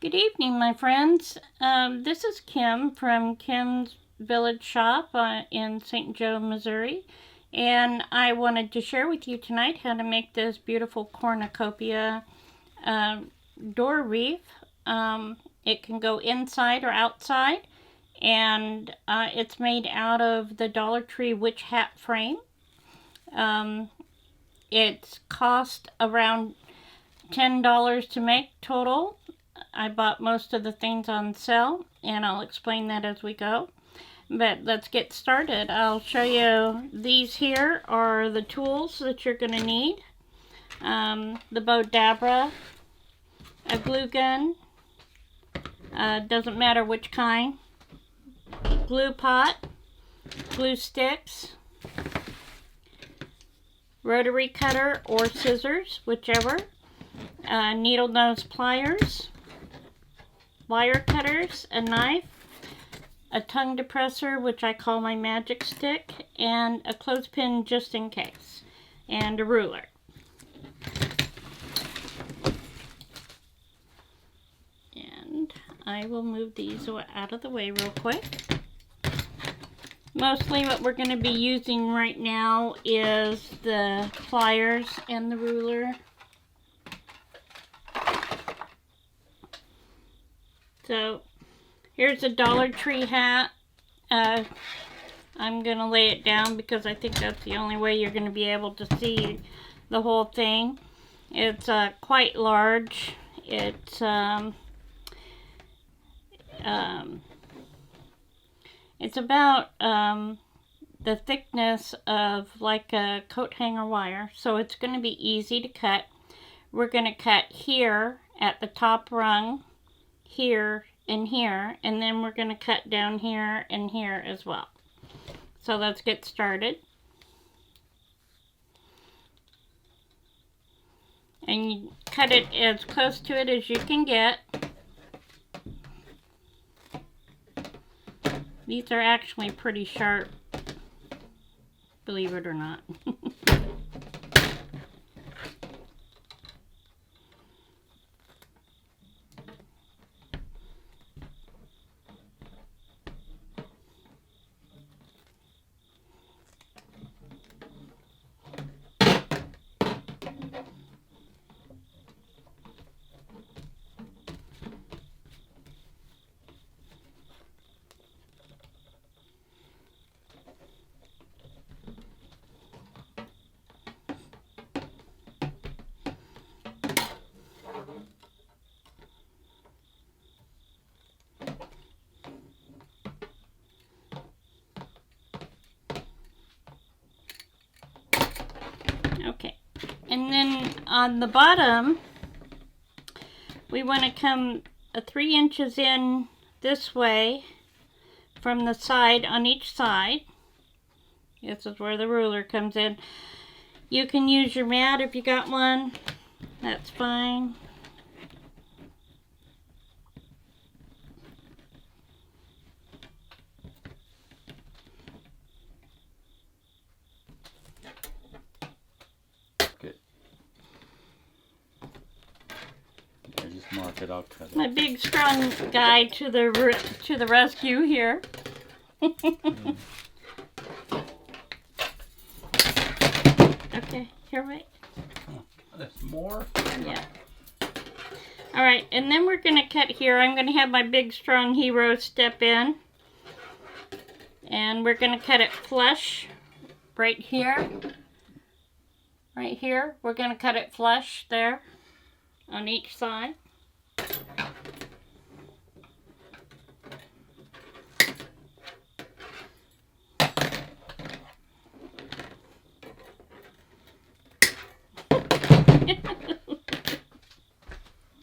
Good evening, my friends. This is Kim from Kim's Village Shop in St. Joe, Missouri. And I wanted to share with you tonight how to make this beautiful Cornucopia door wreath. It can go inside or outside. And it's made out of the Dollar Tree witch hat frame. It's cost around $10 to make total. I bought most of the things on sale, and I'll explain that as we go. But let's get started. I'll show you these here are the tools that you're going to need. The Bodadra, a glue gun, doesn't matter which kind, glue pot, glue sticks, rotary cutter or scissors, whichever, needle nose pliers, wire cutters, a knife, a tongue depressor, which I call my magic stick, and a clothespin just in case, and a ruler. And I will move these out of the way real quick. Mostly what we're going to be using right now is the pliers and the ruler. So here's a Dollar Tree hat. I'm going to lay it down because I think that's the only way you're going to be able to see the whole thing. It's quite large. It's about the thickness of like a coat hanger wire, so it's going to be easy to cut. We're going to cut here at the top rung, here and here, and then we're going to cut down here and here as well. So let's get started. And you cut it as close to it as you can get. These are actually pretty sharp, believe it or not. Okay, and then on the bottom, we want to come 3 inches in this way from the side on each side. This is where the ruler comes in. You can use your mat if you got one, that's fine. Mark it, I'll cut it. My big strong guy to the rescue here. Okay, here, wait. Oh, there's more? Yeah. Alright, and then we're going to cut here. I'm going to have my big strong hero step in. And we're going to cut it flush right here. Right here. We're going to cut it flush there on each side.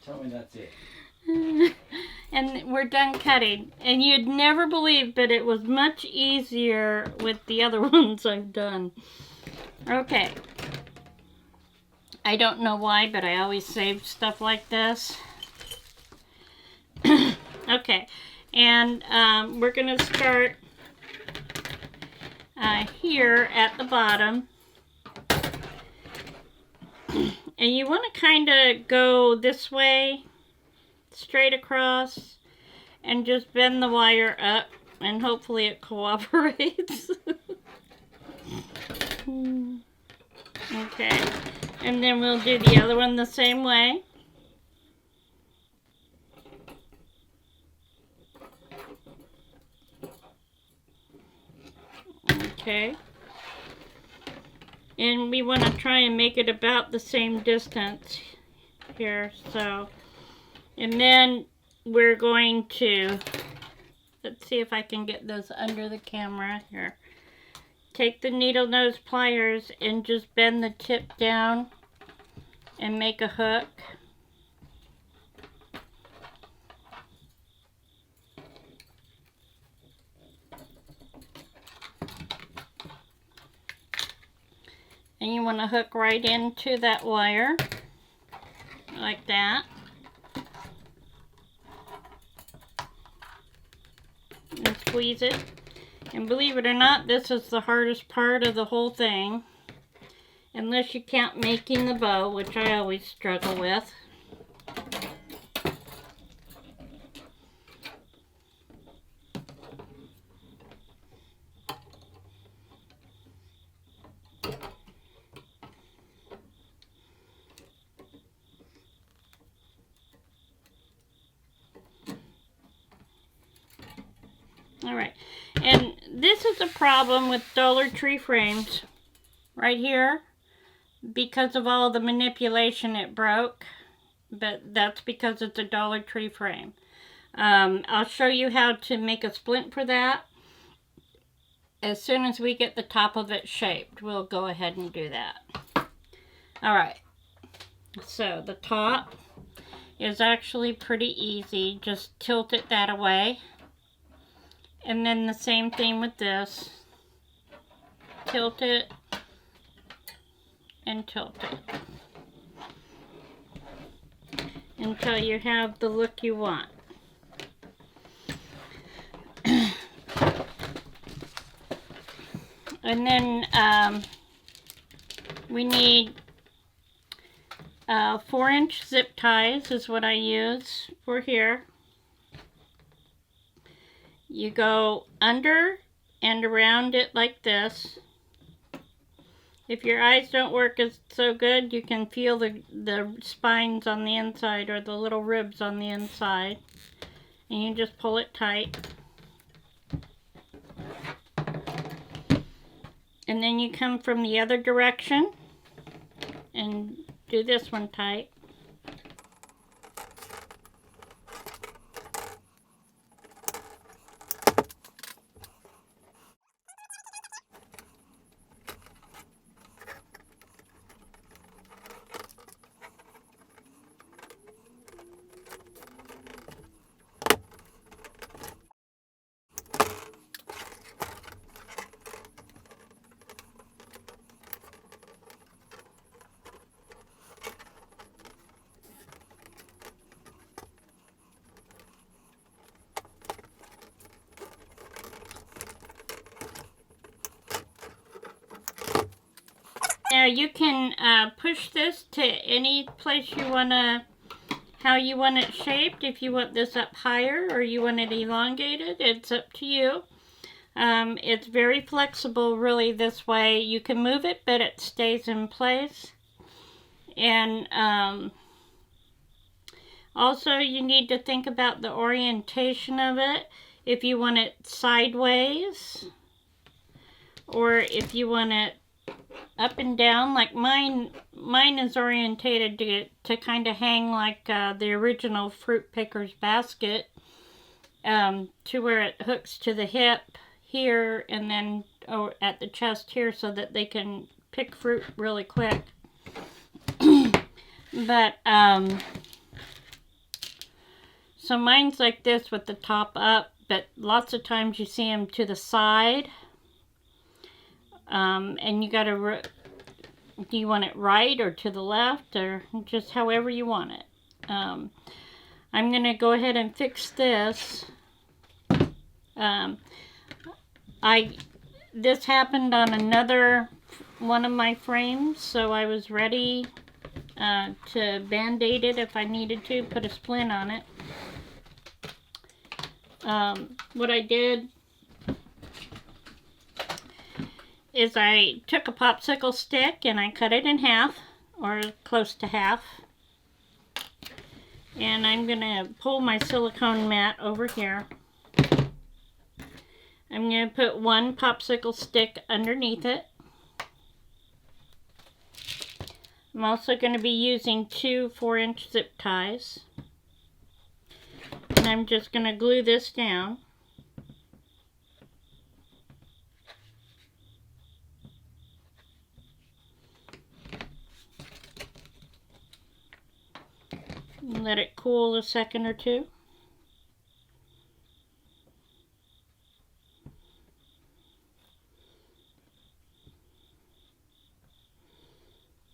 Tell me that's it. And we're done cutting. And you'd never believe, but it was much easier with the other ones I've done. Okay. I don't know why, but I always save stuff like this. Okay, and we're going to start here at the bottom. And you want to kind of go this way straight across and just bend the wire up, and hopefully it cooperates. Okay, and then we'll do the other one the same way. Okay, and we want to try and make it about the same distance here. So, and then we're going to, let's see if I can get this under the camera here. Take the needle nose pliers and just bend the tip down and make a hook. And you want to hook right into that wire, like that. And squeeze it. And believe it or not, this is the hardest part of the whole thing. Unless you count making the bow, which I always struggle with. Alright, and this is a problem with Dollar Tree frames right here. Because of all the manipulation, it broke, but that's because it's a Dollar Tree frame. I'll show you how to make a splint for that. As soon as we get the top of it shaped, we'll go ahead and do that. Alright, so the top is actually pretty easy. Just tilt it that way. And then the same thing with this. Tilt it and tilt it until you have the look you want. And then we need 4-inch zip ties is what I use for here. You go under and around it like this. If your eyes don't work so good, you can feel the spines on the inside or the little ribs on the inside. And you just pull it tight. And then you come from the other direction and do this one tight. Now you can push this to any place you want to, how you want it shaped. If you want this up higher or you want it elongated, it's up to you. It's very flexible really this way. You can move it, but it stays in place. And also you need to think about the orientation of it. If you want it sideways or if you want it up and down, like mine is orientated to kind of hang like the original fruit picker's basket, to where it hooks to the hip here and then at the chest here so that they can pick fruit really quick. But so mine's like this with the top up, but lots of times you see them to the side. And you gotta, do you want it right or to the left or just however you want it. I'm gonna go ahead and fix this. This happened on another one of my frames, so I was ready to band-aid it if I needed to, put a splint on it. What I did is I took a popsicle stick and I cut it in half, or close to half. And I'm going to pull my silicone mat over here. I'm going to put one popsicle stick underneath it. I'm also going to be using two 4-inch zip ties. And I'm just going to glue this down. And let it cool a second or two.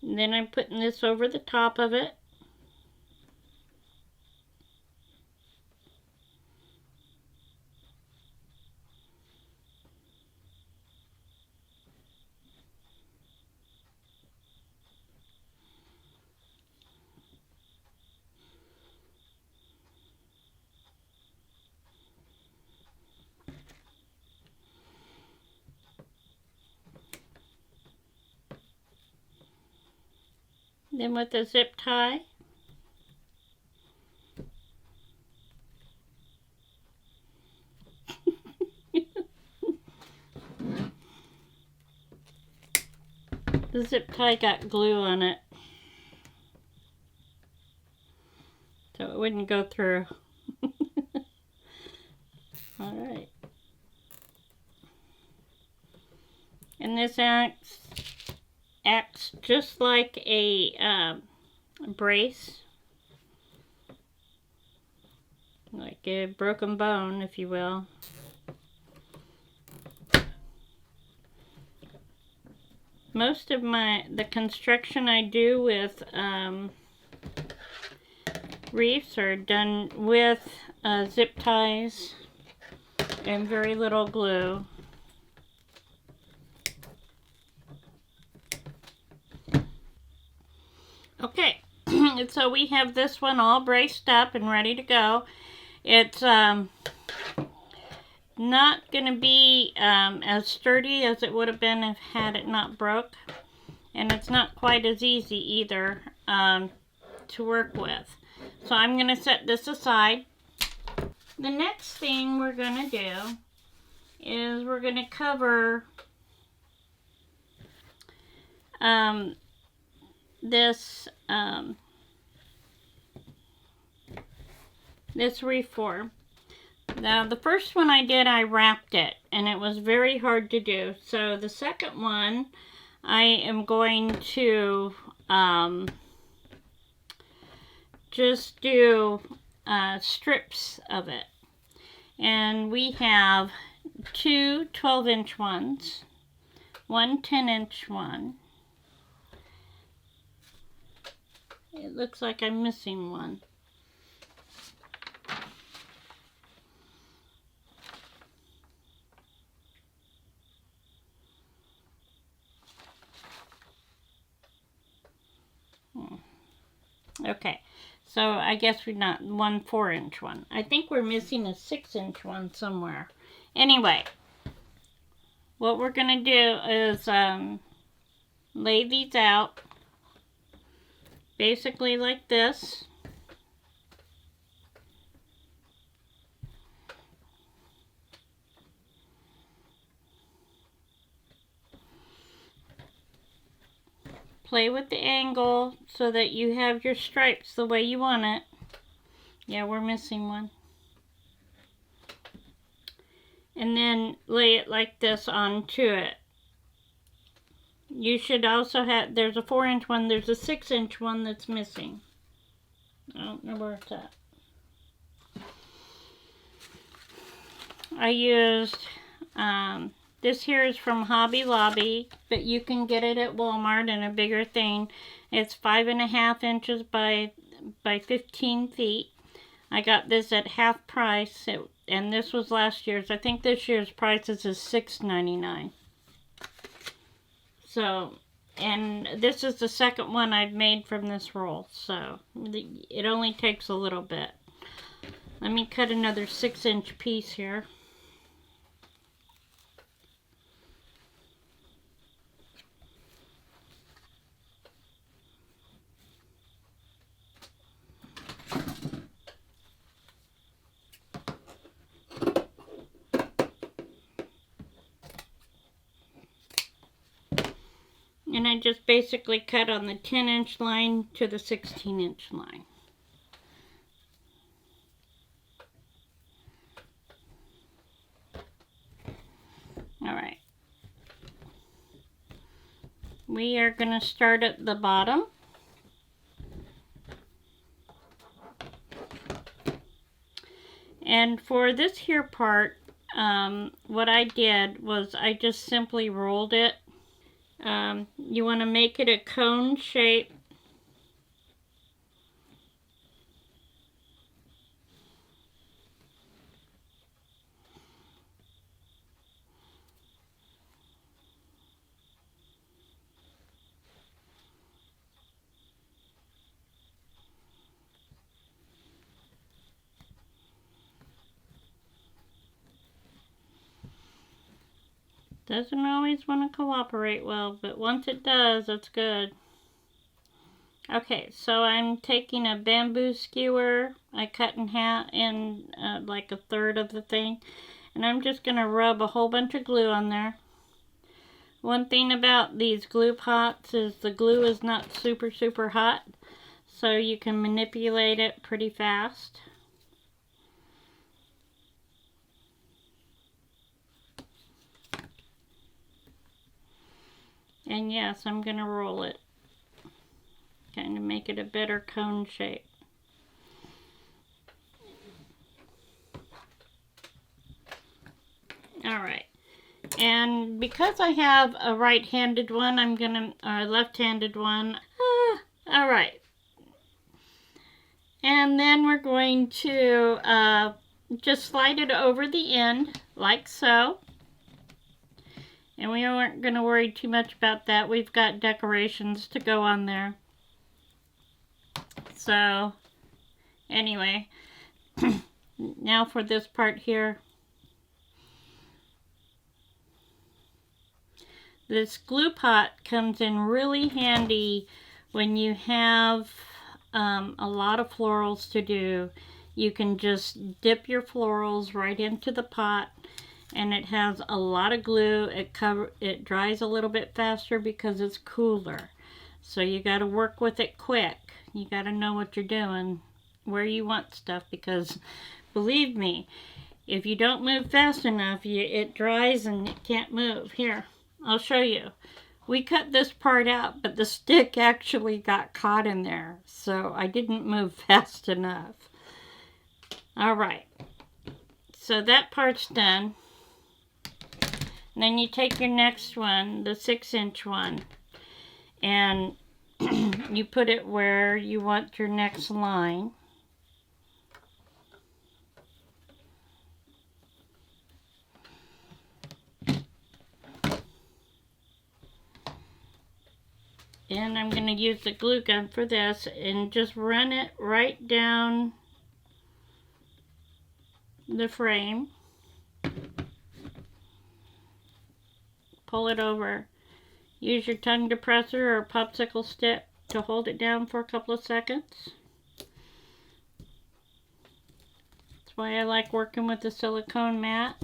And then I'm putting this over the top of it. Then with a zip tie, the zip tie got glue on it, so it wouldn't go through. Alright. And this acts just like a brace, like a broken bone, if you will. Most of the construction I do with wreaths are done with zip ties and very little glue. Okay, so we have this one all braced up and ready to go. It's not going to be as sturdy as it would have been if had it not broke. And it's not quite as easy either to work with. So I'm going to set this aside. The next thing we're going to do is we're going to cover this wreath form. Now the first one I did, I wrapped it, and it was very hard to do. So the second one, I am going to just do strips of it. And we have two 12-inch ones, one 10-inch one. It looks like I'm missing one. Okay, so I guess we're not one 4-inch one. I think we're missing a 6-inch one somewhere. Anyway, what we're going to do is lay these out basically like this. Play with the angle so that you have your stripes the way you want it. Yeah, we're missing one. And then lay it like this onto it. You should also have, there's a 4-inch one, there's a 6-inch one that's missing. I don't know where it's at. I used, this here is from Hobby Lobby, but you can get it at Walmart in a bigger thing. It's 5.5 inches by 15 feet. I got this at half price, and this was last year's. I think this year's prices is $6.99. So And this is the second one I've made from this roll, so it only takes a little bit. Let me cut another 6-inch piece here. And I just basically cut on the 10-inch line to the 16-inch line. All right. We are going to start at the bottom. And for this here part, what I did was I just simply rolled it. You want to make it a cone shape. Doesn't always want to cooperate well, but once it does, it's good. Okay, so I'm taking a bamboo skewer. I cut in half in like a third of the thing, and I'm just going to rub a whole bunch of glue on there. One thing about these glue pots is the glue is not super hot, so you can manipulate it pretty fast. And yes, I'm going to roll it, kind of make it a better cone shape. Alright, and because I have a right-handed one, I'm going to, or a left-handed one, alright. And then we're going to just slide it over the end, like so. And we aren't going to worry too much about that. We've got decorations to go on there. So, anyway, now for this part here. This glue pot comes in really handy when you have a lot of florals to do. You can just dip your florals right into the pot. And it has a lot of glue. It dries a little bit faster because it's cooler. So you got to work with it quick. You got to know what you're doing, where you want stuff, because believe me, if you don't move fast enough, it dries and it can't move. Here, I'll show you. We cut this part out, but the stick actually got caught in there, so I didn't move fast enough. All right, so that part's done. Then you take your next one, the 6-inch one, and you put it where you want your next line. And I'm going to use the glue gun for this and just run it right down the frame. Pull it over. Use your tongue depressor or popsicle stick to hold it down for a couple of seconds. That's why I like working with the silicone mat.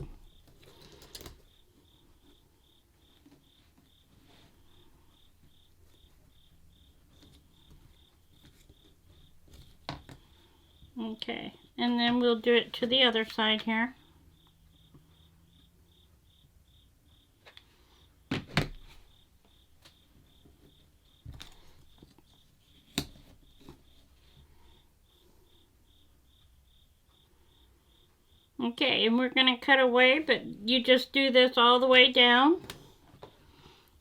Okay, and then we'll do it to the other side here. Okay, and we're going to cut away, but you just do this all the way down,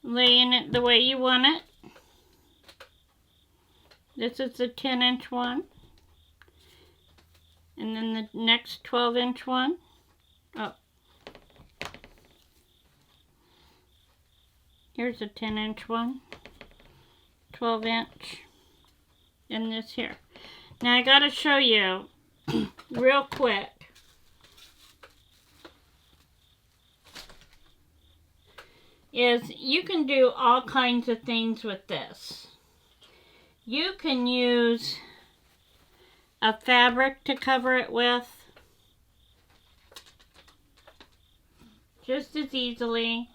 laying it the way you want it. This is the 10-inch one. And then the next 12-inch one. Oh. Here's a 10-inch one. 12" in this here. Now I gotta show you real quick. Is you can do all kinds of things with this. You can use a fabric to cover it with just as easily.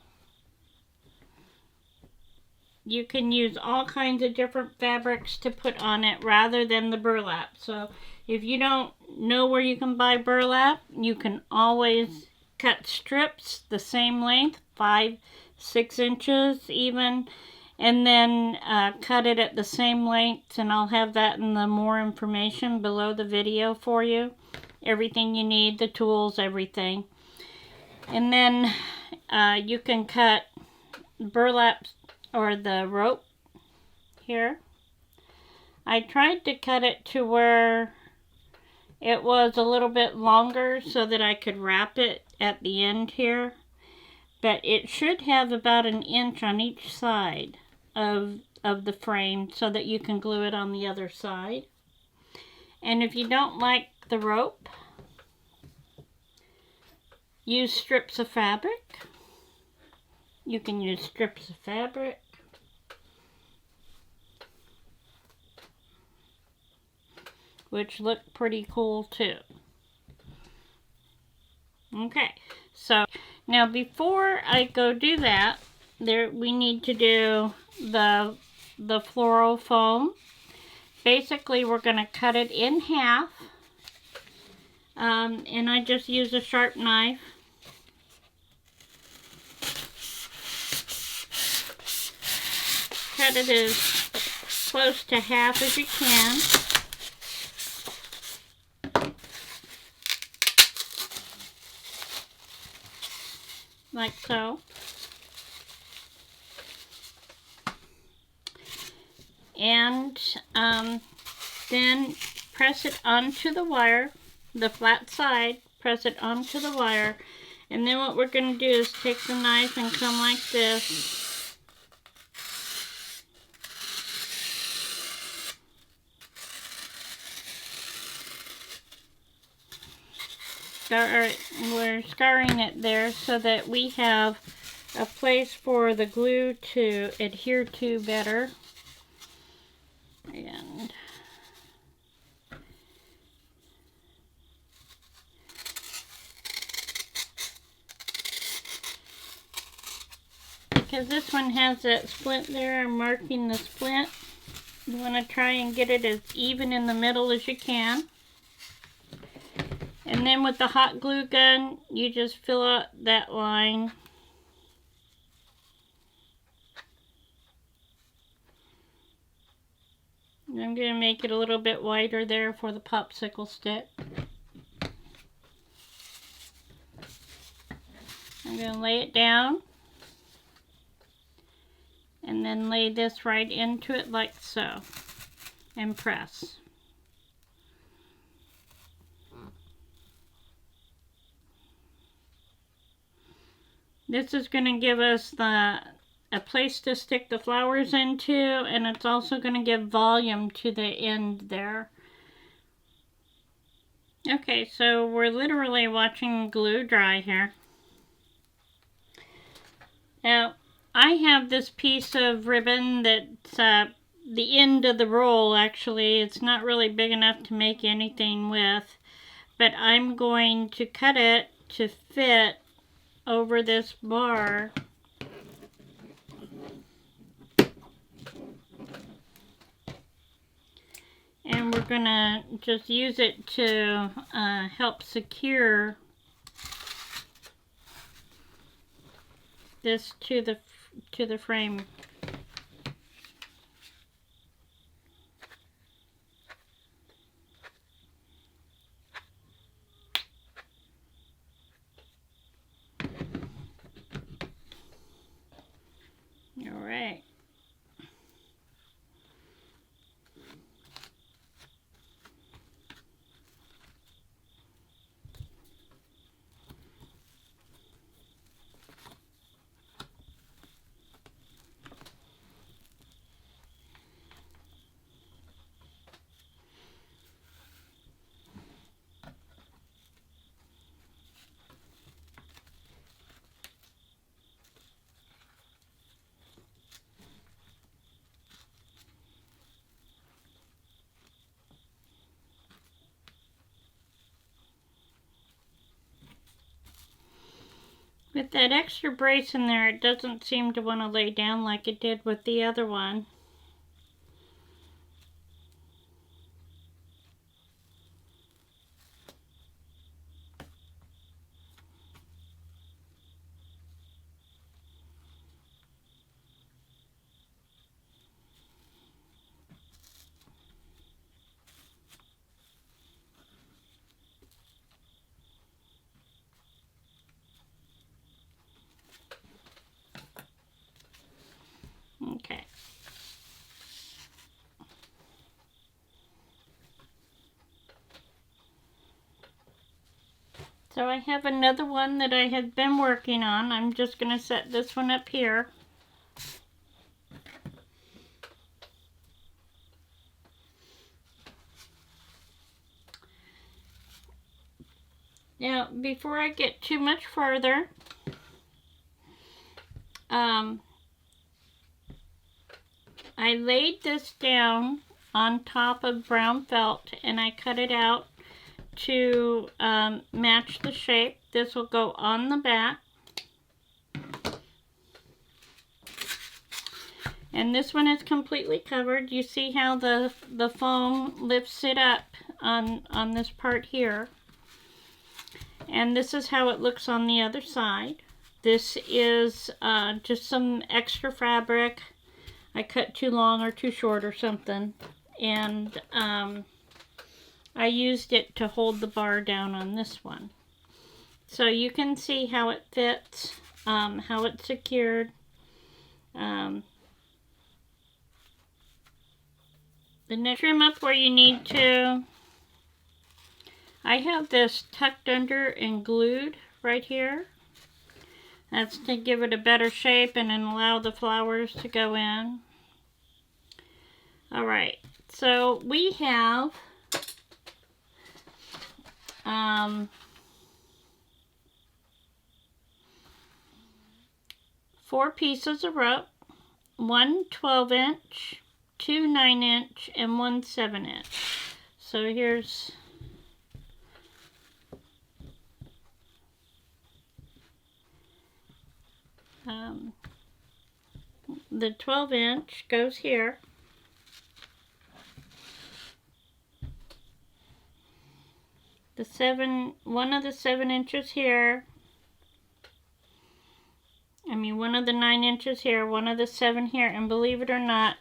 You can use all kinds of different fabrics to put on it rather than the burlap. So if you don't know where you can buy burlap, you can always cut strips the same length, 5-6 inches even, and then cut it at the same length, and I'll have that in the more information below the video for you. Everything you need, the tools, everything. And then you can cut burlap or the rope here. I tried to cut it to where it was a little bit longer so that I could wrap it at the end here. But it should have about 1 inch on each side of the frame so that you can glue it on the other side. And if you don't like the rope, use strips of fabric. You can use strips of fabric. Which look pretty cool too. Okay, so now before I go do that, we need to do the floral foam. Basically, we're going to cut it in half. And I just use a sharp knife. Cut it as close to half as you can. Like so. And then press it onto the wire, the flat side, press it onto the wire, and then what we're going to do is take the knife and come like this. We're scarring it there so that we have a place for the glue to adhere to better. And because this one has that splint there, I'm marking the splint. You want to try and get it as even in the middle as you can. And then with the hot glue gun, you just fill out that line. And I'm going to make it a little bit wider there for the popsicle stick. I'm going to lay it down. And then lay this right into it like so. And press. This is going to give us a place to stick the flowers into, and it's also going to give volume to the end there. Okay, so we're literally watching glue dry here. Now, I have this piece of ribbon that's the end of the roll, actually. It's not really big enough to make anything with, but I'm going to cut it to fit over this bar. And we're gonna just use it to help secure this to the frame. All right. With that extra brace in there, it doesn't seem to want to lay down like it did with the other one. Okay. So I have another one that I had been working on. I'm just going to set this one up here. Now, before I get too much further, I laid this down on top of brown felt and I cut it out to match the shape. This will go on the back. And this one is completely covered. You see how the foam lifts it up on this part here. And this is how it looks on the other side. This is just some extra fabric. I cut too long or too short or something. And I used it to hold the bar down on this one. So you can see how it fits, how it's secured. The next, trim up where you need to. I have this tucked under and glued right here. That's to give it a better shape and then allow the flowers to go in. Alright, so we have 4 pieces of rope, 1 12-inch, 2 9-inch, and 1 7-inch. So here's the 12-inch goes here. One of the 7 inches here. One of the 9 inches here, one of the 7 here, and believe it or not,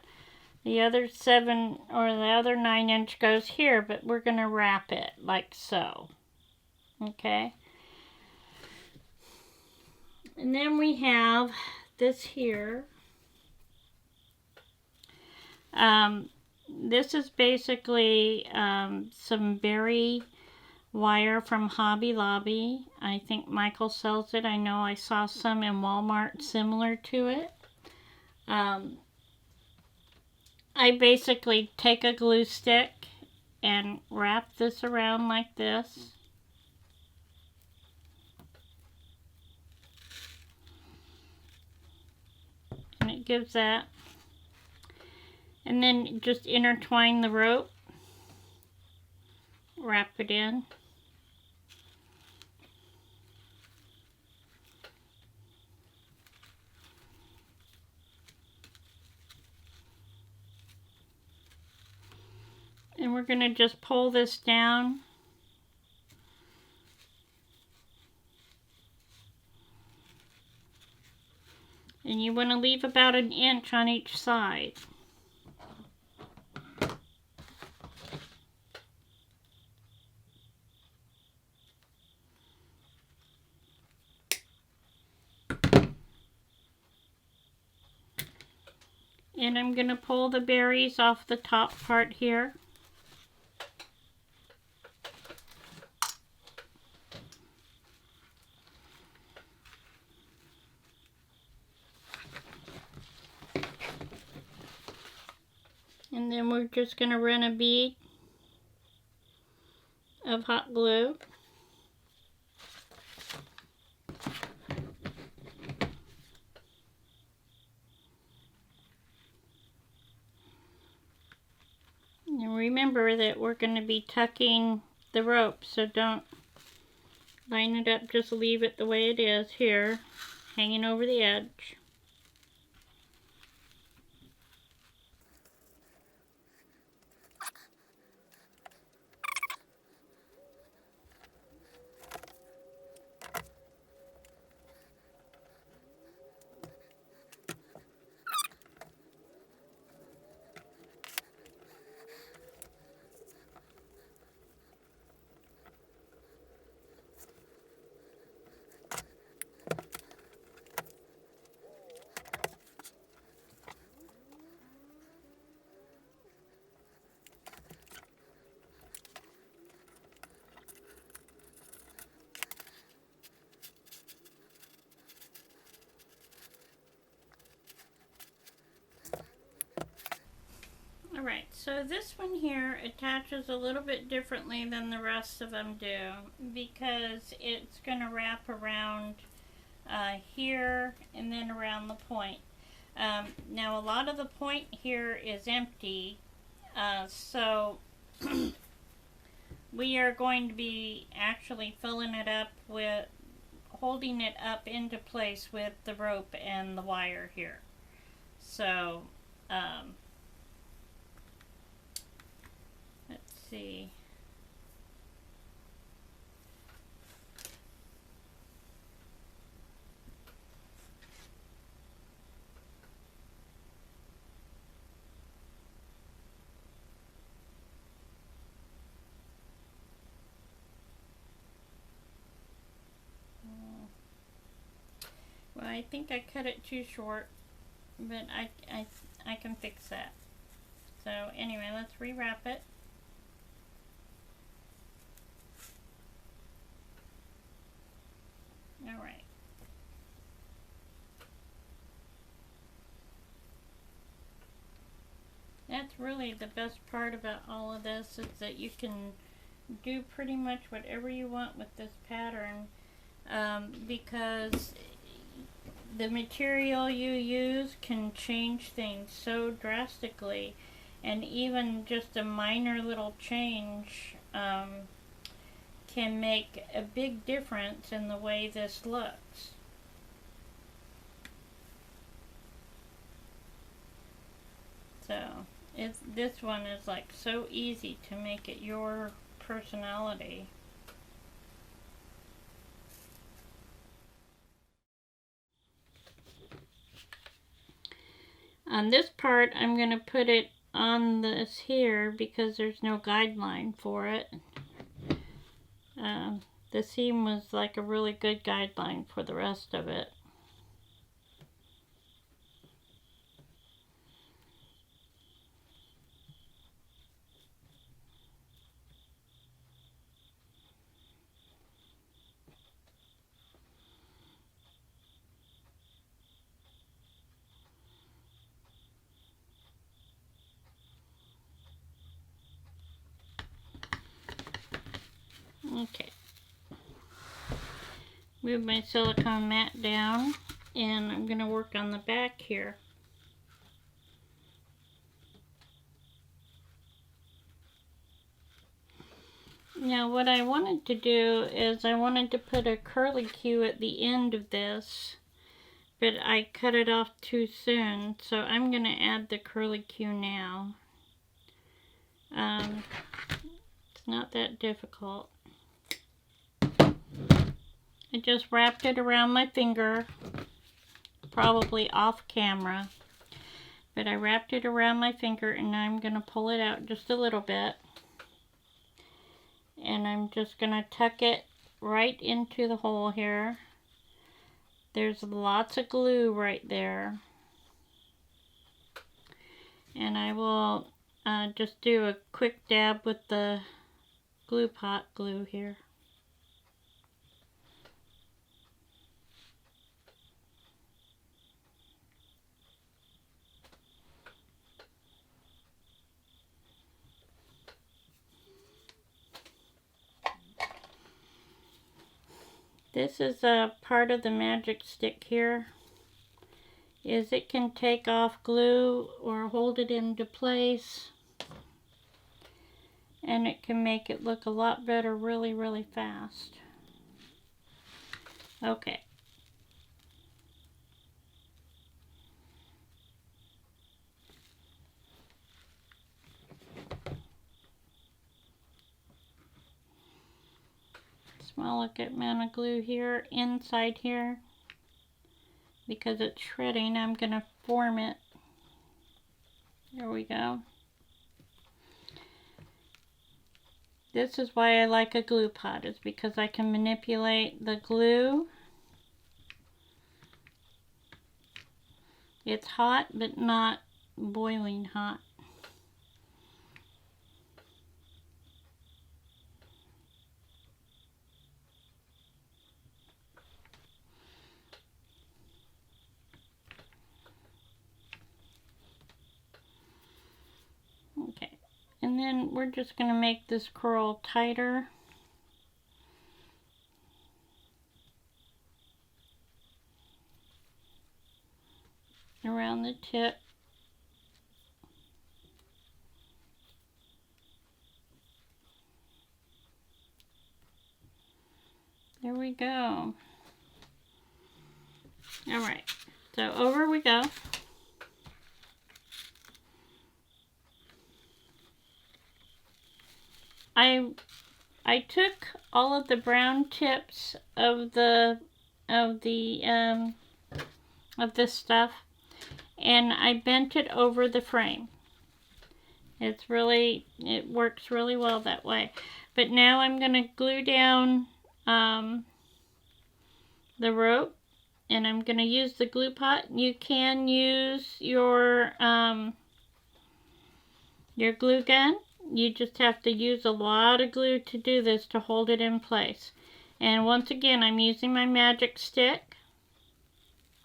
the other 7 or the other 9-inch goes here, but we're going to wrap it like so. Okay? And then we have this here. This is basically some berry wire from Hobby Lobby. I think Michael sells it. I know I saw some in Walmart similar to it. I basically take a glue stick and wrap this around like this. And it gives that. And then just intertwine the rope. Wrap it in. And we're going to just pull this down. And you want to leave about 1 inch on each side. And I'm going to pull the berries off the top part here. And then we're just going to run a bead of hot glue. And remember that we're going to be tucking the rope, so don't line it up, just leave it the way it is here, hanging over the edge. Alright, so this one here attaches a little bit differently than the rest of them do because it's going to wrap around here and then around the point. Now a lot of the point here is empty, so we are going to be actually filling it up with, holding it up into place with the rope and the wire here. So, let's see. Well, I think I cut it too short, but I can fix that. So anyway, let's rewrap it. All right. That's really the best part about all of this, is that you can do pretty much whatever you want with this pattern, because the material you use can change things so drastically, and even just a minor little change can make a big difference in the way this looks. So this one is like so easy to make it your personality. On this part, I'm going to put it on this here because there's no guideline for it. The seam was like a really good guideline for the rest of it. Okay. Move my silicone mat down, and I'm going to work on the back here. Now what I wanted to do is I wanted to put a curly Q at the end of this, but I cut it off too soon, so I'm going to add the curly Q now. It's not that difficult. I just wrapped it around my finger, probably off camera, but I wrapped it around my finger, and now I'm going to pull it out just a little bit, and I'm just going to tuck it right into the hole here. There's lots of glue right there, and I will just do a quick dab with the glue pot glue here. This is a part of the magic stick here, is it can take off glue or hold it into place, and it can make it look a lot better really fast. Okay. Small amount of glue here, inside here. Because it's shredding, I'm going to form it. There we go. This is why I like a glue pot, is because I can manipulate the glue. It's hot, but not boiling hot. Okay, and then we're just going to make this curl tighter. Around the tip. There we go. Alright, so over we go. I took all of the brown tips of this stuff and I bent it over the frame. It works really well that way. But now I'm going to glue down the rope, and I'm going to use the glue pot. You can use your glue gun. You just have to use a lot of glue to do this, to hold it in place. And once again, I'm using my magic stick,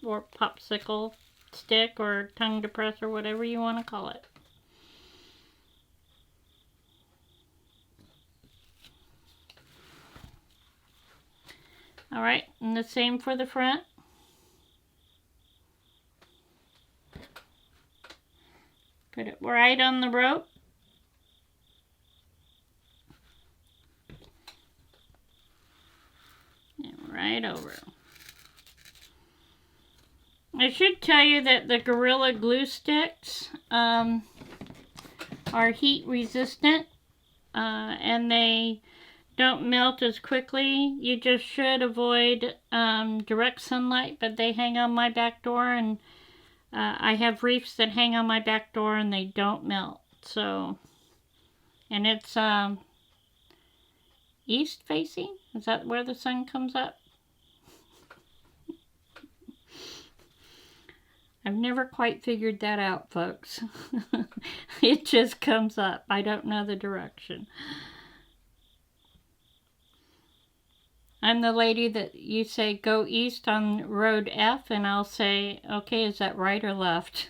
or popsicle stick, or tongue depressor, whatever you want to call it. Alright, and the same for the front. Put it right on the rope. And right over. I should tell you that the Gorilla Glue sticks are heat resistant, and they don't melt as quickly. You just should avoid direct sunlight, but they hang on my back door, and I have wreaths that hang on my back door and they don't melt. So, and it's east facing. Is that where the sun comes up? I've never quite figured that out, folks. It just comes up. I don't know the direction. I'm the lady that you say go east on road F, and I'll say, okay, is that right or left?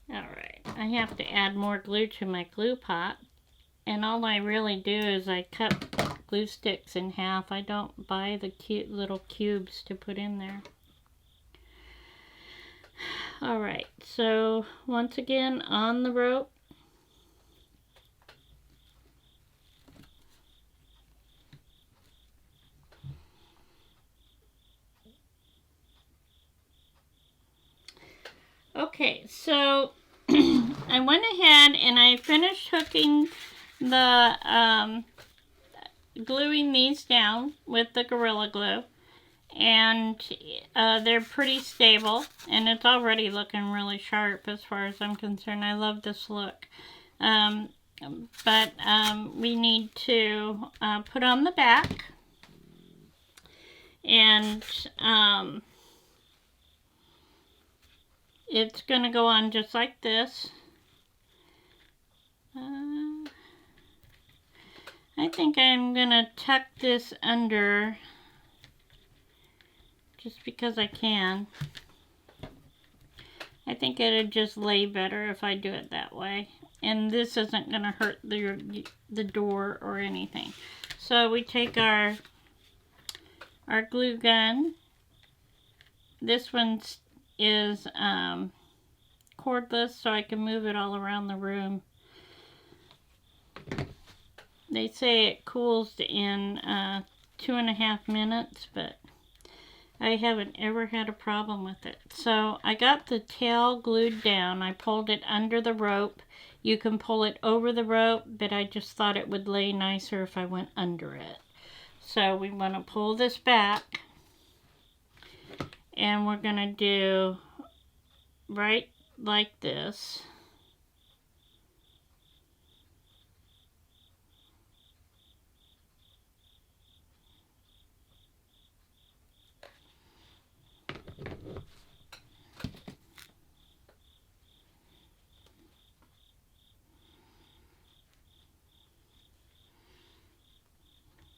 Alright, I have to add more glue to my glue pot. And all I really do is I cut glue sticks in half. I don't buy the cute little cubes to put in there. Alright, so once again on the rope. Okay, so I went ahead and I finished hooking the gluing these down with the Gorilla Glue, and they're pretty stable, and it's already looking really sharp as far as I'm concerned. I love this look. But we need to put on the back, and it's going to go on just like this. I think I'm going to tuck this under just because I can. I think it'd just lay better if I do it that way. And this isn't going to hurt the door or anything. So we take our glue gun. This one is cordless, so I can move it all around the room. They say it cools in 2.5 minutes, but I haven't ever had a problem with it. So I got the tail glued down. I pulled it under the rope. You can pull it over the rope, but I just thought it would lay nicer if I went under it. So we want to pull this back, and we're going to do right like this.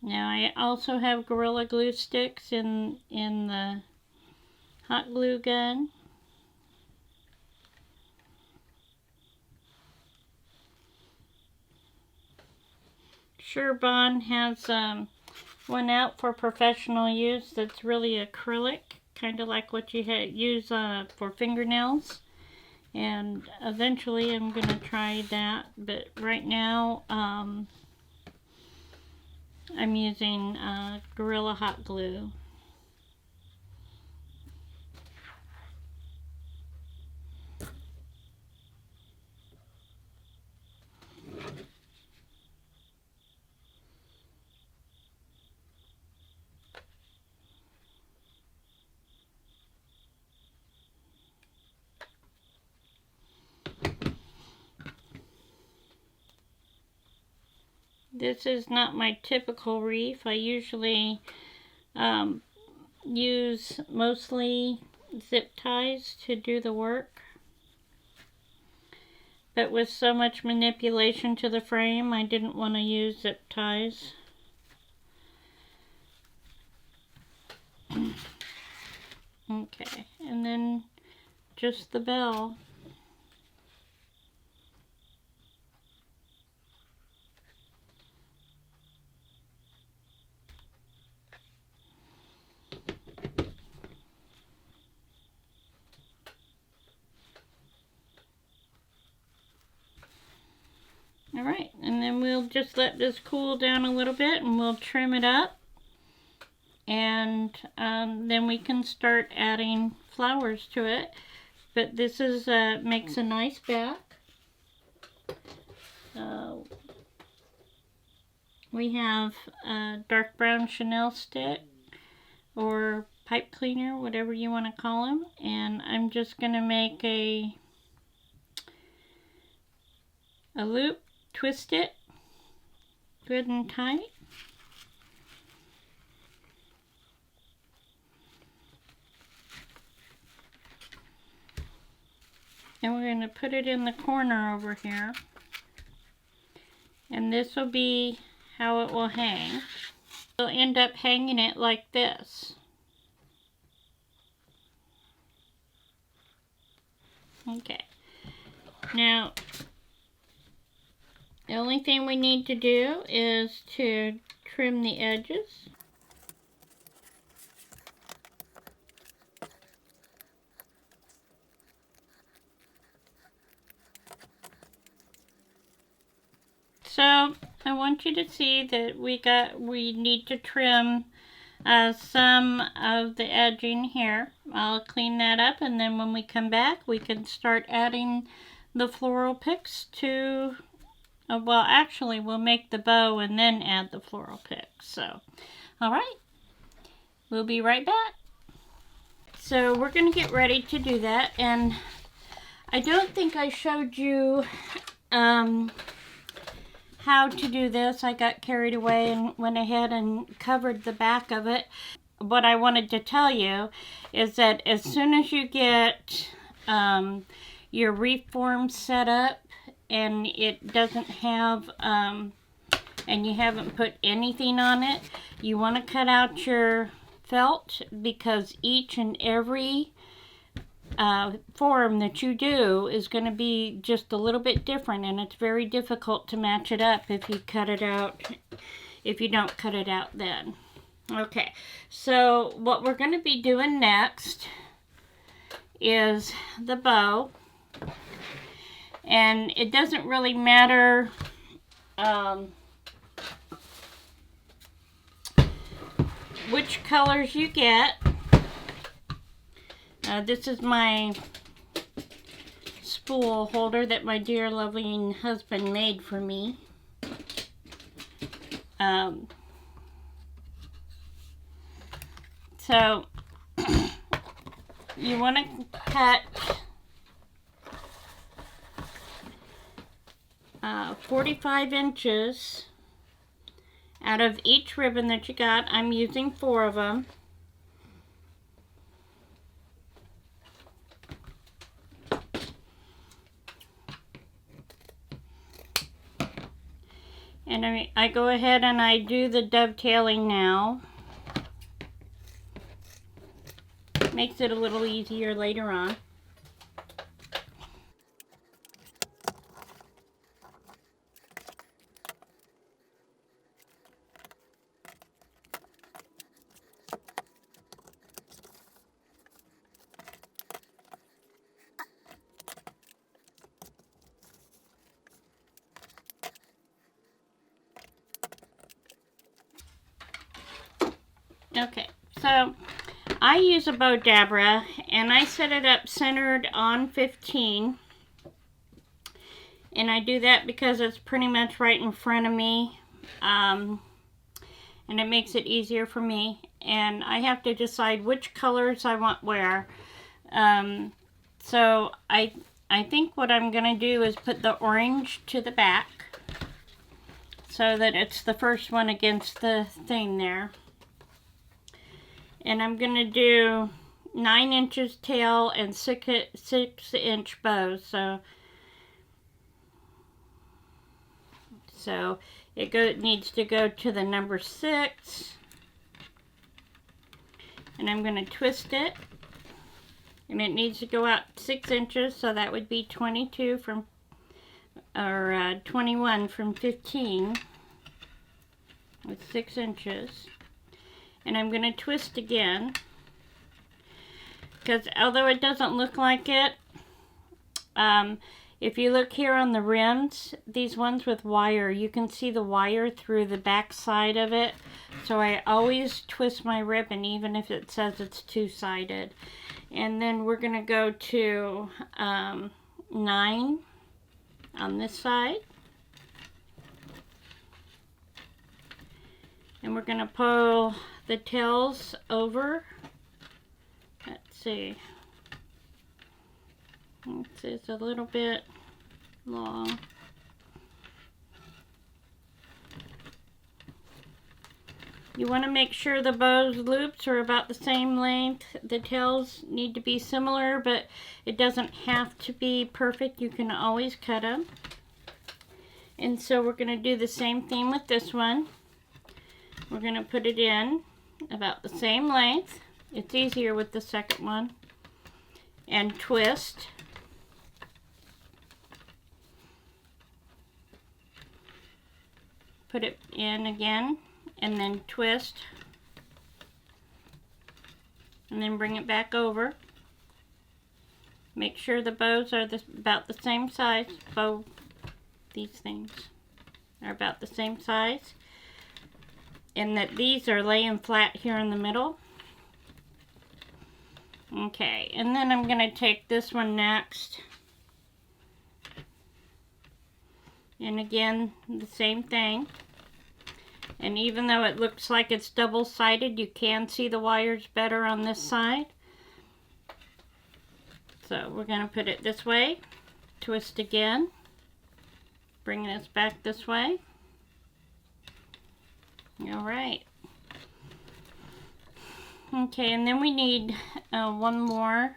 Now I also have Gorilla Glue sticks in the hot glue gun. Surebond has one out for professional use that's really acrylic, kind of like what you use for fingernails. And eventually I'm going to try that, but right now I'm using Gorilla Hot Glue. This is not my typical wreath. I usually use mostly zip ties to do the work. But with so much manipulation to the frame, I didn't want to use zip ties. Okay, and then just the bell. Alright, and then we'll just let this cool down a little bit and we'll trim it up. And then we can start adding flowers to it. But this is makes a nice back. We have a dark brown chenille stick or pipe cleaner, whatever you want to call them. And I'm just going to make a loop, twist it good and tight. And we're going to put it in the corner over here. And this will be how it will hang. We'll end up hanging it like this. Okay. Now, the only thing we need to do is to trim the edges. So I want you to see that we need to trim some of the edging here. I'll clean that up, and then when we come back we can start adding the floral picks to, well actually we'll make the bow and then add the floral picks. So alright, we'll be right back. So we're going to get ready to do that, and I don't think I showed you how to do this. I got carried away and went ahead and covered the back of it. What I wanted to tell you is that as soon as you get your wreath form set up and it doesn't have and you haven't put anything on it, you want to cut out your felt, because each and every form that you do is going to be just a little bit different, and it's very difficult to match it up if you cut it out, if you don't cut it out then. Okay, so what we're going to be doing next is the bow, and it doesn't really matter which colors you get. This is my spool holder that my dear loving husband made for me. So you want to cut 45 inches out of each ribbon that you got. I'm using 4 of them. And I go ahead and I do the dovetailing now. Makes it a little easier later on. Okay, so I use a Bodadra and I set it up centered on 15. And I do that because it's pretty much right in front of me. And it makes it easier for me. And I have to decide which colors I want where. So I think what I'm going to do is put the orange to the back, so that it's the first one against the thing there. And I'm going to do 9 inches tail and 6-inch bows. So it needs to go to the number 6. And I'm going to twist it. And it needs to go out 6 inches, so that would be 22 from, or 21 from 15 with 6 inches. And I'm going to twist again, because although it doesn't look like it, if you look here on the rims, these ones with wire, you can see the wire through the back side of it. So I always twist my ribbon, even if it says it's two-sided. And then we're going to go to 9 on this side. And we're going to pull the tails over. Let's see. It's a little bit long. You want to make sure the bow's loops are about the same length. The tails need to be similar, but it doesn't have to be perfect. You can always cut them. And so we're going to do the same thing with this one. We're going to put it in about the same length. It's easier with the second one. And twist. Put it in again, and then twist. And then bring it back over. Make sure the bows are about the same size. These things are about the same size. And that these are laying flat here in the middle. Okay, and then I'm going to take this one next. And again, the same thing. And even though it looks like it's double-sided, you can see the wires better on this side. So we're going to put it this way, twist again, bring this back this way. All right. Okay, and then we need one more,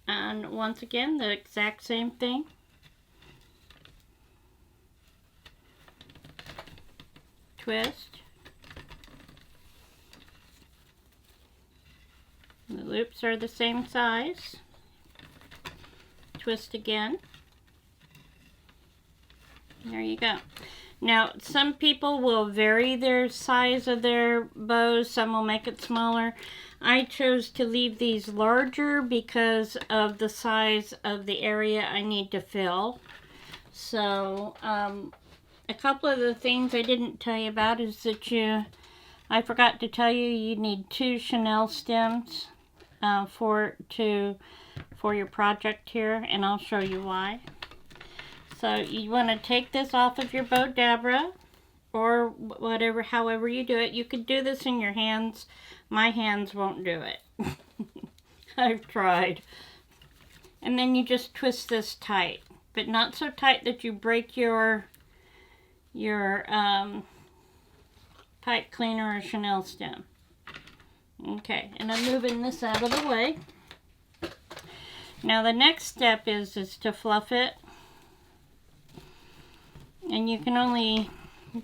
and once again the exact same thing. Twist. The loops are the same size. Twist again. There you go. Now, some people will vary their size of their bows. Some will make it smaller. I chose to leave these larger because of the size of the area I need to fill. So, a couple of the things I didn't tell you about is that I forgot to tell you, you need 2 chenille stems for your project here, and I'll show you why. So you want to take this off of your Bodadra, or whatever, however you do it. You could do this in your hands. My hands won't do it. I've tried. And then you just twist this tight, but not so tight that you break your pipe cleaner or chenille stem. Okay, and I'm moving this out of the way. Now the next step is to fluff it. And you can only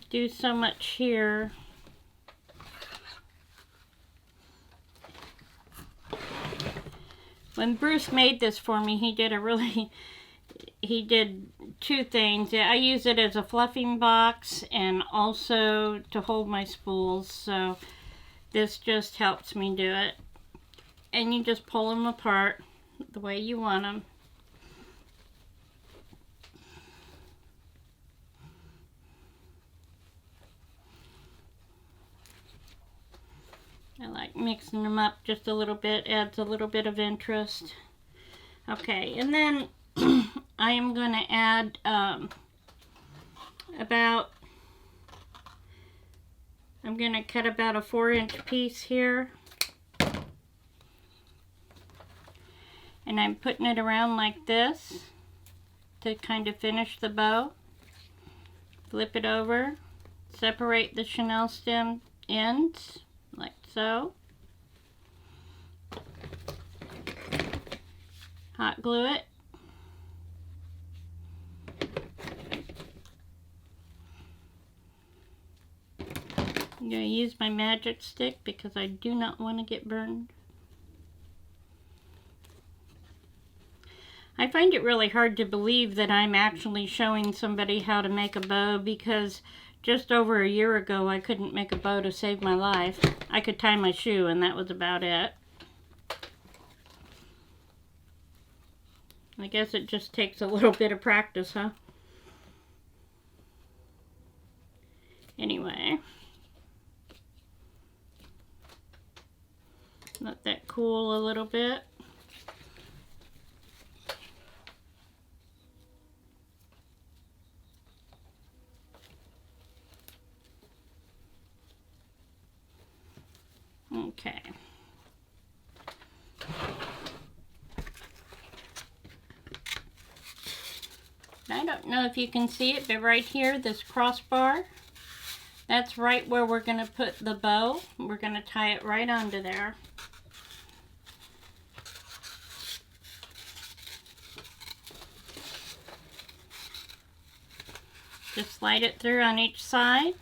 do so much here. When Bruce made this for me, he did 2 things. I use it as a fluffing box and also to hold my spools. So this just helps me do it. And you just pull them apart the way you want them. I like mixing them up just a little bit, adds a little bit of interest. Okay, and then I am going to add I'm going to cut about a 4-inch piece here. And I'm putting it around like this to kind of finish the bow. Flip it over, separate the chenille stem ends like so. Hot glue it. I'm going to use my magic stick because I do not want to get burned. I find it really hard to believe that I'm actually showing somebody how to make a bow, because just over a year ago I couldn't make a bow to save my life. I could tie my shoe and that was about it. I guess it just takes a little bit of practice, huh? Anyway. Let that cool a little bit. Okay. I don't know if you can see it, but right here, this crossbar, that's right where we're going to put the bow. We're going to tie it right onto there. Just slide it through on each side,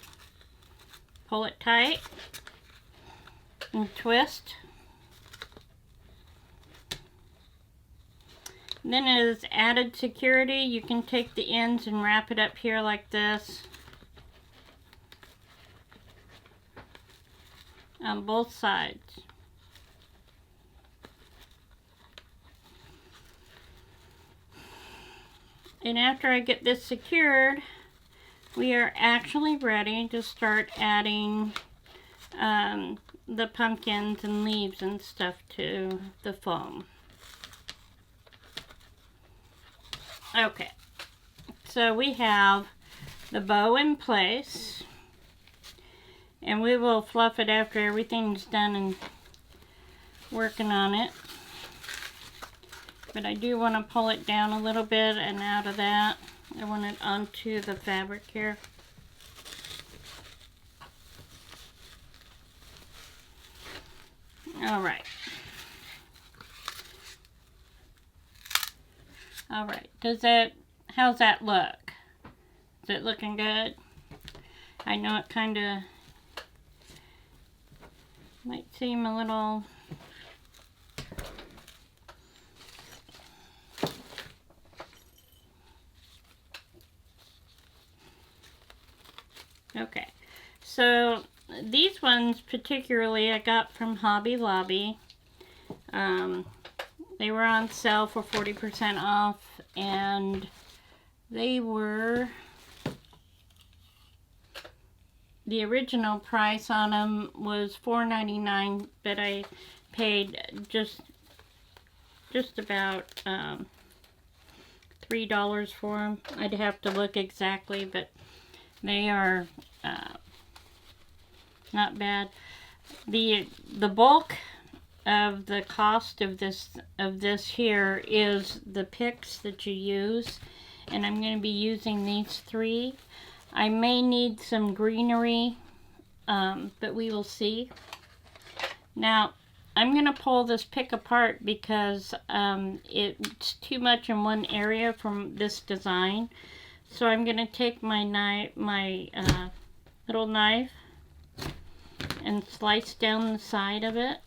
pull it tight, and twist. And then as added security, you can take the ends and wrap it up here like this on both sides. And after I get this secured, we are actually ready to start adding the pumpkins and leaves and stuff to the foam. Okay, so we have the bow in place, and we will fluff it after everything's done and working on it. But I do want to pull it down a little bit, and out of that, I want it onto the fabric here. Alright. Alright, how's that look? Is it looking good? I know it kind of might seem a little... Okay, so these ones particularly I got from Hobby Lobby. They were on sale for 40% off, and they were the original price on them was $4.99, but I paid just about $3 for them. I'd have to look exactly, but they are not bad. The bulk of the cost of this here is the picks that you use, and I'm going to be using these 3. I may need some greenery, but we will see. Now, I'm going to pull this pick apart because it's too much in one area from this design. So I'm going to take my little knife and slice down the side of it,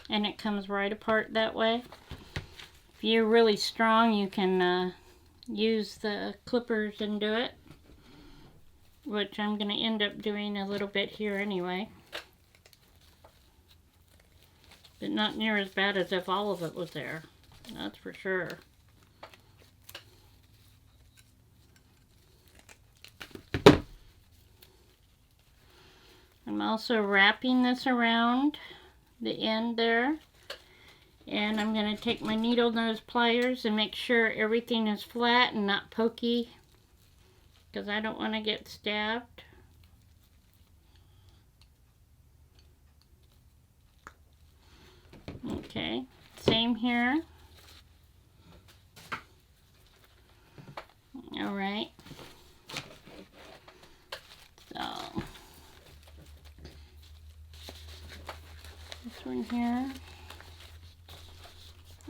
and it comes right apart that way. If you're really strong, you can use the clippers and do it, which I'm going to end up doing a little bit here anyway. But not near as bad as if all of it was there. That's for sure. I'm also wrapping this around the end there. And I'm going to take my needle nose pliers and make sure everything is flat and not pokey, because I don't want to get stabbed. Okay, same here. All right. So this one here.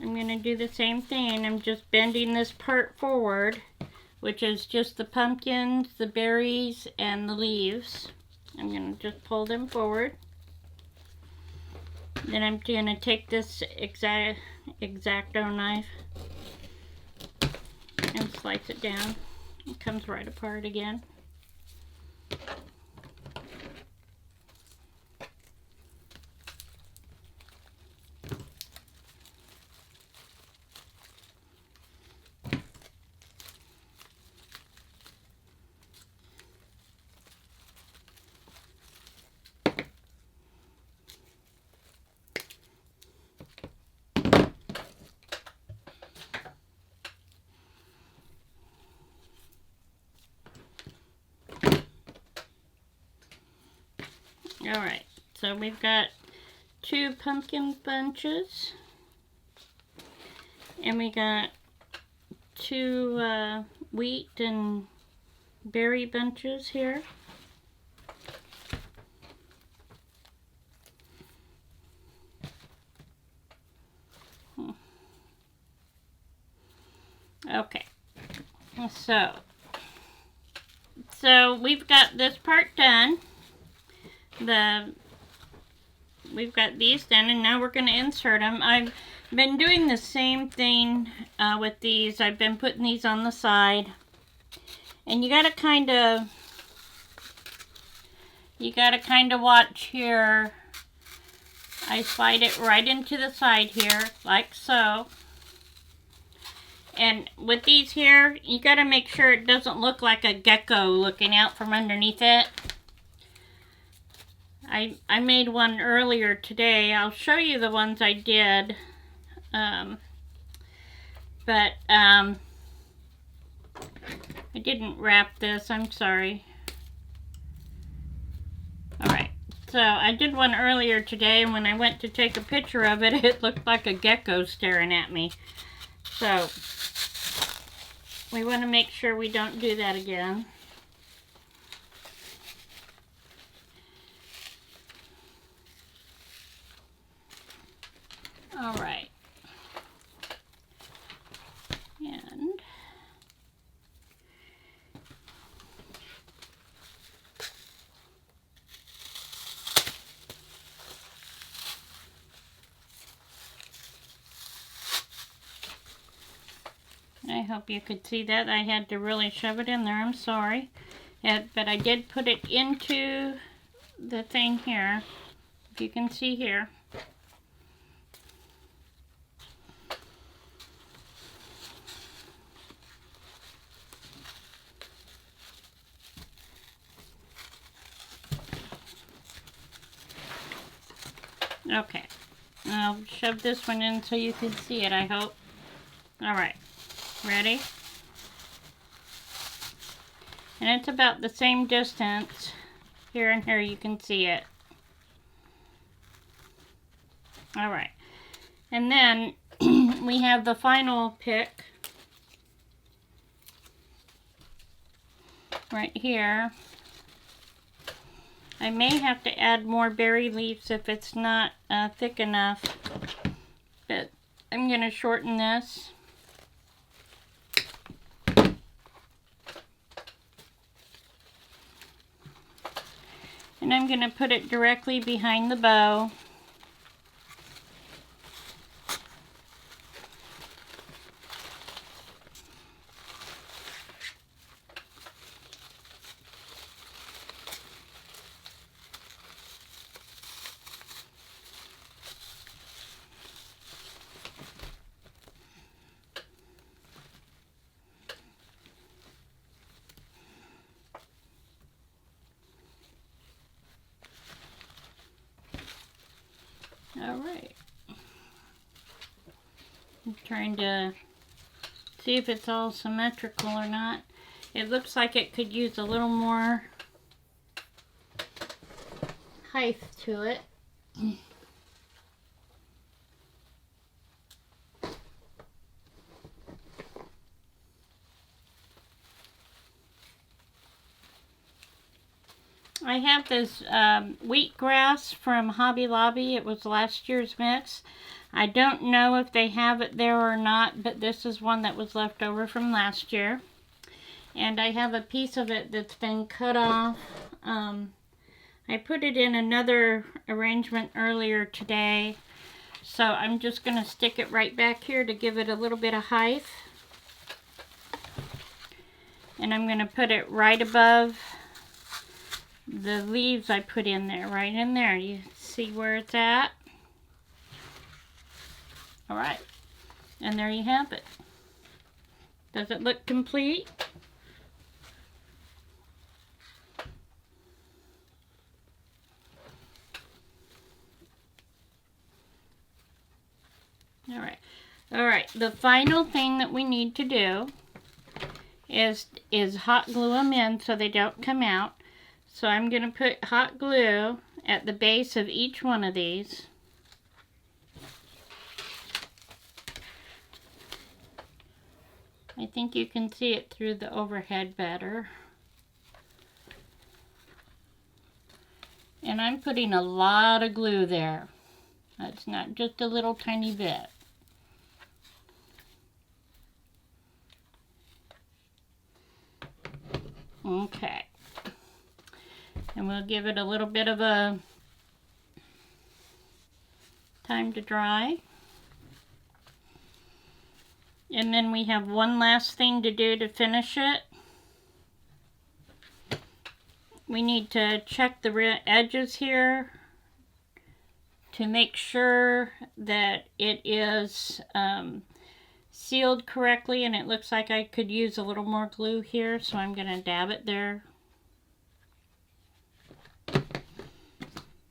I'm going to do the same thing. I'm just bending this part forward, which is just the pumpkins, the berries, and the leaves. I'm going to just pull them forward. Then I'm going to take this X-Acto knife and slice it down. It comes right apart again. Alright, so we've got 2 pumpkin bunches, and we got 2 wheat and berry bunches here. Okay, so we've got this part done. We've got these done, and now we're going to insert them. I've been doing the same thing with these. I've been putting these on the side, and you got to kind of watch here. I slide it right into the side here, like so. And with these here, you got to make sure it doesn't look like a gecko looking out from underneath it. I made one earlier today. I'll show you the ones I did. I didn't wrap this. I'm sorry. Alright, so I did one earlier today, and when I went to take a picture of it, it looked like a gecko staring at me. So we want to make sure we don't do that again. All right, and I hope you could see that. I had to really shove it in there. I'm sorry, but I did put it into the thing here, if you can see here. Okay. I'll shove this one in so you can see it, I hope. Alright. Ready? And it's about the same distance. Here and here you can see it. Alright. And then we have the final pick. Right here. I may have to add more berry leaves if it's not thick enough, but I'm going to shorten this. And I'm going to put it directly behind the bow. Alright. I'm trying to see if it's all symmetrical or not. It looks like it could use a little more height to it. I have this wheatgrass from Hobby Lobby. It was last year's mix. I don't know if they have it there or not, but this is one that was left over from last year. And I have a piece of it that's been cut off. I put it in another arrangement earlier today. So I'm just going to stick it right back here to give it a little bit of height. And I'm going to put it right above the leaves I put in there, right in there. You see where it's at? Alright. And there you have it. Does it look complete? Alright. Alright, the final thing that we need to do is hot glue them in so they don't come out. So I'm going to put hot glue at the base of each one of these. I think you can see it through the overhead better. And I'm putting a lot of glue there. That's not just a little tiny bit. Okay. And we'll give it a little bit of a time to dry. And then we have one last thing to do to finish it. We need to check the edges here to make sure that it is sealed correctly, and it looks like I could use a little more glue here, so I'm going to dab it there.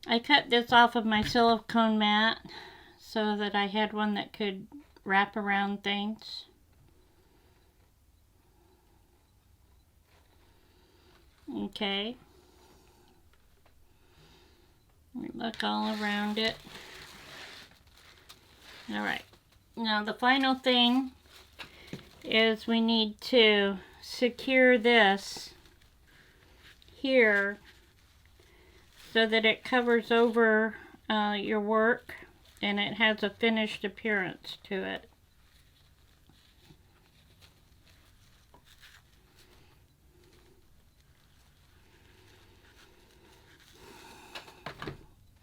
I cut this off of my silicone mat so that I had one that could wrap around things. Okay. Look all around it. Alright. Now the final thing is we need to secure this here so that it covers over your work and it has a finished appearance to it.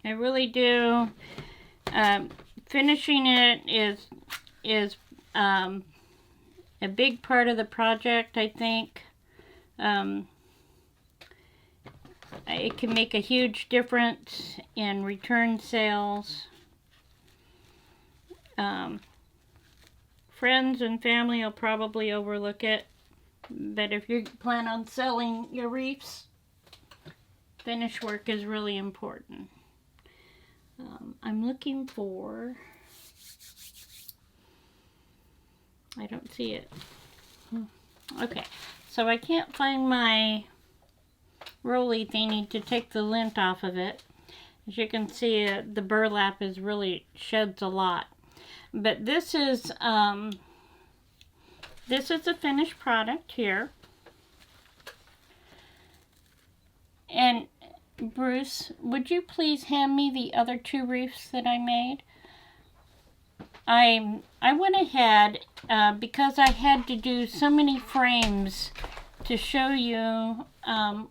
I really do. Finishing it is a big part of the project, I think. It can make a huge difference in return sales. Friends and family will probably overlook it, but if you plan on selling your wreaths, finish work is really important. I'm looking for, I don't see it. Okay, so I can't find my roly thingy to take the lint off of it. As you can see, the burlap is really sheds a lot. But this is a finished product here. And Bruce, would you please hand me the other 2 wreaths that I made? I went ahead because I had to do so many frames to show you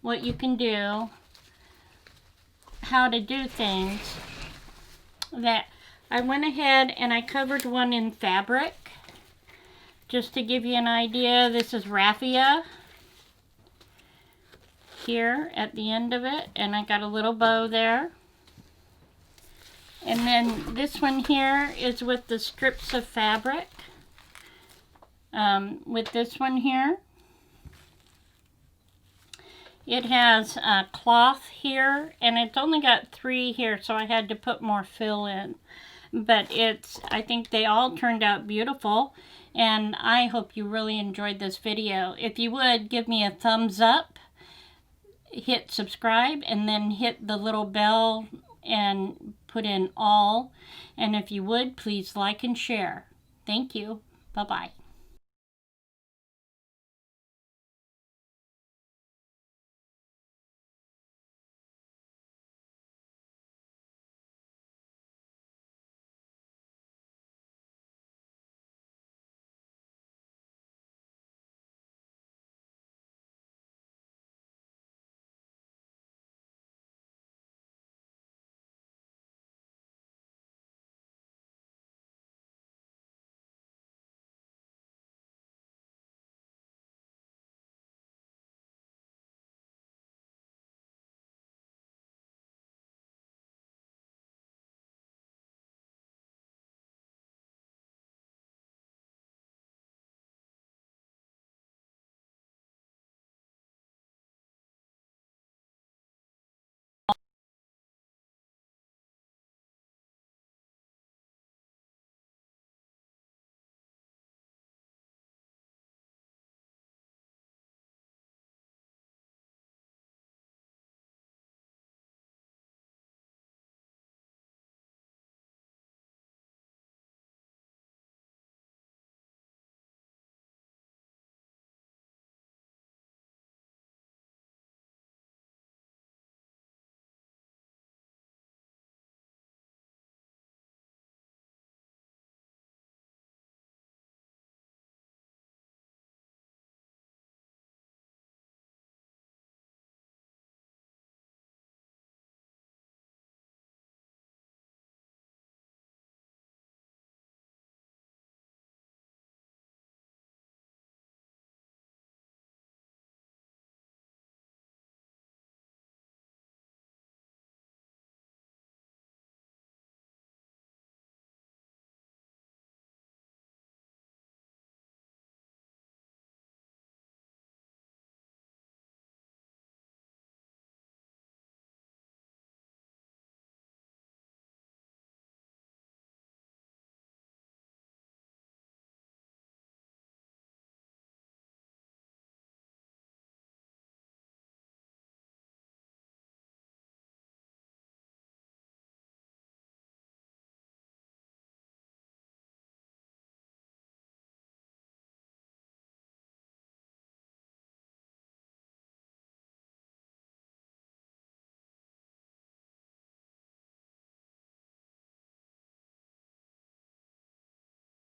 what you can do, how to do things, that I went ahead and I covered one in fabric just to give you an idea. This is raffia here at the end of it, and I got a little bow there. And then this one here is with the strips of fabric. With this one here, it has a cloth here, and it's only got 3 here, so I had to put more fill in. But I think they all turned out beautiful, and I hope you really enjoyed this video. If you would, give me a thumbs up, hit subscribe, and then hit the little bell and put in all. And if you would, please like and share. Thank you. Bye-bye.